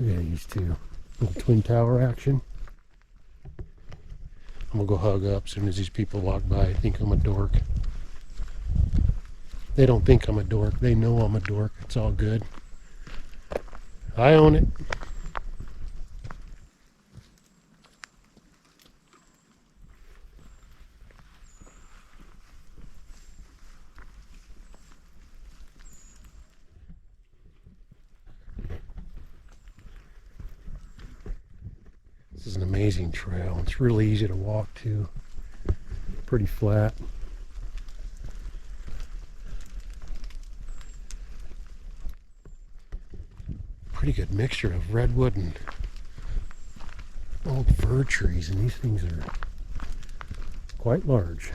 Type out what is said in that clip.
Look at these two. Little twin tower action. I'm gonna go hug up as soon as these people walk by. I think I'm a dork. They don't think I'm a dork. They know I'm a dork. It's all good. I own it. This is an amazing trail. It's really easy to walk to. Pretty flat. Pretty good mixture of redwood and old fir trees, and these things are quite large.